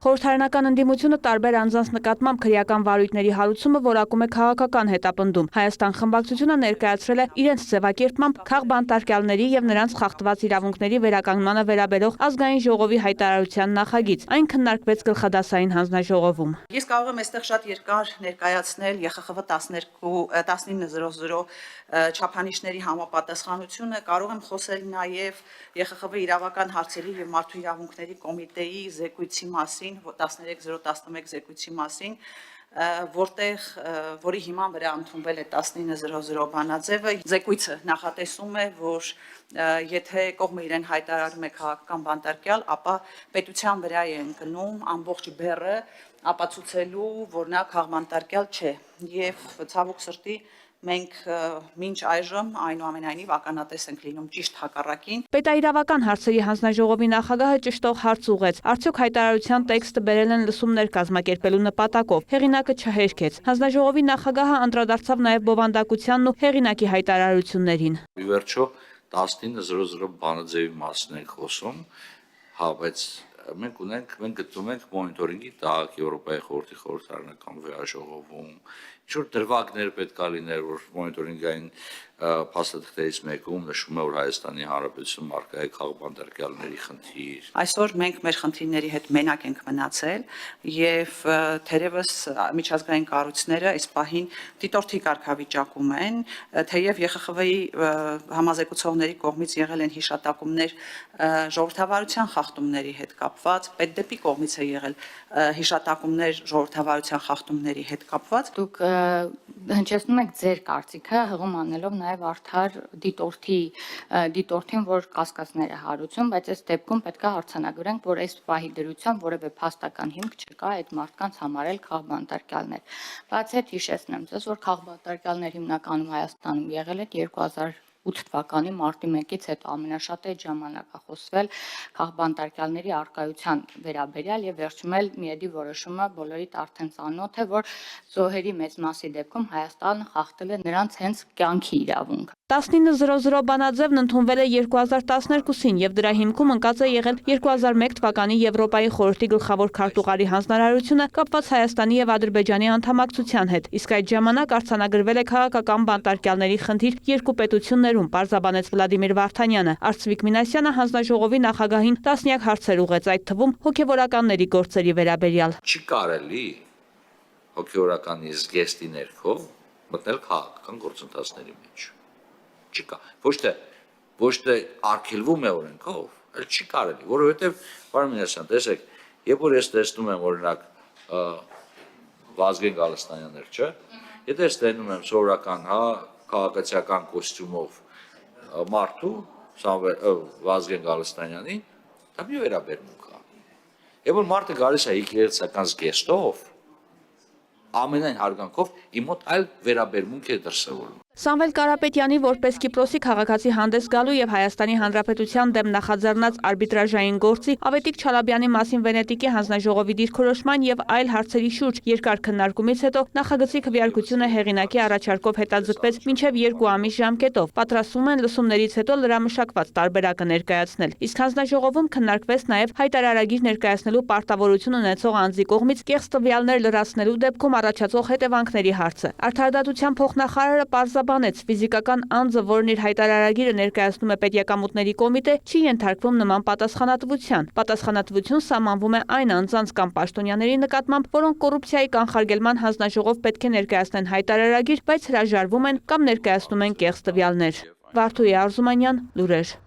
Խորհրդարանական ընդդիմությունը տարբեր անձանց նկատմամբ քրեական վարույթների հարուցումը որակում է քաղաքական հետապնդում։ Հայաստան խմբակցությունը ներկայացրել է իրենց ձևակերպմամբ քաղբանտարկյալների եւ նրանց խախտված իրավունքների վերականգնմանը վերաբերող ազգային ժողովի հայտարարության նախագիծ։ Այն քննարկվեց գլխադասային հանձնաժողովում։ Ես կարող եմ այստեղ շատ երկար ներկայացնել ԵԽԽՎ 1900 չափանիշների համապատասխանությունը, կարող եմ խոսել նաև ԵԽԽՎ իրավական հարցերի եւ մարդու իրավունքների կոմիտեի զեկույցի մասին, 13/011 զեկույցի մասին, որի հիման վրա ընդունվել է 1900 բանաձևը։ Զեկույցը նախատեսում է, որ եթե կողմը իրեն հայտարարում է քաղաքական բանտարկյալ, ապա պետության վրա է ընկնում ամբողջ բեռը ապացուցելու, որ նա քաղբանտարկյալ չէ։ Եվ ցավոք սրտի մենք մինչ այժմ այնուամենայնիվ ականատես ենք լինում ճիշտ հակառակին։ Պետաիրավական հարցերի հանձնաժողովի նախագահը ճշտող հարց ուղղեց. արդյոք հայտարարության տեքստը բերել են լսումներ կազմակերպելու նպատակով։ Հեղինակը չհերքեց։ Հանձնաժողովի նախագահը անդրադարձավ նաև բովանդակությանն ու հեղինակի հայտարարություններին։ Ի վերջո 1900 բանաձևի մասին ենք խոսում, բայց մենք գտնում ենք մոնիտորինգի տակ Եվրոպայի խորհրդի խորհրդարանական վեաժողովում, ինչ-որ դրվագներ պետք է լիներ, որ մոնիտորինգային փաստաթղթերից մեկում նշում է, որ Հայաստանի Հանրապետությունում առկա է քաղբանտարկյալների խնդիր։ Այսօր մենք մեր խնդիրների հետ մենակ ենք մնացել եւ թերևս միջազգային կառույցները այս պահին դիտորդի կարգավիճակում են, թեև ԵԽԽՎ-ի համազեկուցողների կողմից եղել են հիշատակումներ ժողովրդավարության խախտումների հետ կապված, պետդեպի կողմից է եղել հիշատակումներ ժողովրդավարության խախտումների հետ կապված։ Դուք հնչեցնում եք ձեր կարծիքը, հղում անելով նաև արդար դիտորդին, որ կասկածներ է հարուցում, բայց այս դեպքում պետք է արձանագրենք, որ այս պահի դրությամբ որևէ փաստական հիմք չկա այդ մարդկանց համարել քաղբանտարկյալներ։ Բացի այդ հիշեցնեմ ձեզ, որ քաղբանտարկյալներ հիմնականում Հայաստանում եղել են 2008 թվականի մարտի 1-ից հետո ամենաշատ այդ ժամանակ է խոսվել քաղբանտարկյալների առկայության վերաբերյալ եւ վերջում էլ միեդի որոշումը բոլորիդ արդեն ծանոթ է, որ զոհերի մեծ մասի դեպքում Հայաստանը խախտել է նրանց հենց կյանքի իրավունքը։ 1900 բանաձևն ընդունվել է 2012-ին եւ դրա հիմքում ընկած է եղել 2001 թվականի Եվրոպայի խորհրդի գլխավոր քարտուղարի հանձնարարությունը կապված Հայաստանի եւ Ադրբեջանի անդամակցության հետ, իսկ այդ ժամանակ արձանագրվել է քաղաքական բանտարկյալների խնդիր երկու պետություններում, պարզաբանեց Վլադիմիր Վարդանյանը։ Արծվիկ Մինասյանը հանձնաժողովի նախագահին տասնյակ հարցեր ուղղեց, այդ թվում հոգեվորականների գործերի վերաբերյալ։ Չի կարելի հոգեվորականի զգեստի ներքո մտնել քաղաքական գործընթացների մեջ։ Չկա։ Ոչ թե արգելվում է օրենքով, այլ չի կարելի, որովհետև պարոն Մինասյան, տեսեք, երբ որ ես տեսնում եմ օրինակ Վազգեն Գալստանյաններ, չէ՞, եթե ես տեսնում եմ սովորական, քաղաքացիական կոստյումով մարդու, Վազգեն Գալստանյանին, դա մի վերաբերմունք է։ Երբ որ մարդը գալիս է հիգլերցիական զգեստով, ամենայն հարգանքով իմ մոտ այլ վերաբերմունք է դրսևորում։ Սամվել Կարապետյանի որպես Կիպրոսի քաղաքացի հանդես գալու եւ Հայաստանի Հանրապետության դեմ նախաձեռնած արբիտրաժային գործի, Ավետիք Չալաբյանի մասին Վենետիկի հանձնաժողովի դիրքորոշման եւ այլ հարցերի շուրջ երկար քննարկումից հետո նախագծի քվեարկությունը հեղինակի առաջարկով հետաձգվեց մինչեւ 2 ամիս ժամկետով։ Պատրաստվում են լսումներից հետո լրամշակված տարբերակը ներկայացնել։ Իսկ հանձնաժողովում քննարկվեց նաեւ հայտարարագիր ներկայացնելու պարտավորություն ունեցող անձի կողմից կեղծ տվյալներ լրացնելու դեպքում առաջացող հետևանքների հարցը։ Արդարադատության փոխնախարարը պարզաբանեց, ֆիզիկական անձը, որն իր հայտարարագիրը ներկայացնում է Պետեկամուտների կոմիտե, չի ենթարկվում նման պատասխանատվության։ Պատասխանատվություն սահմանվում է այն անձանց կամ պաշտոնյաների նկատմամբ, որոնք կոռուպցիայի կանխարգելման հանձնաժողով պետք է ներկայացնեն հայտարարագիր, բայց հրաժարվում են կամ ներկայացնում են կեղծ տվյալներ։ Վարդուհի Արզումանյան, լուրեր։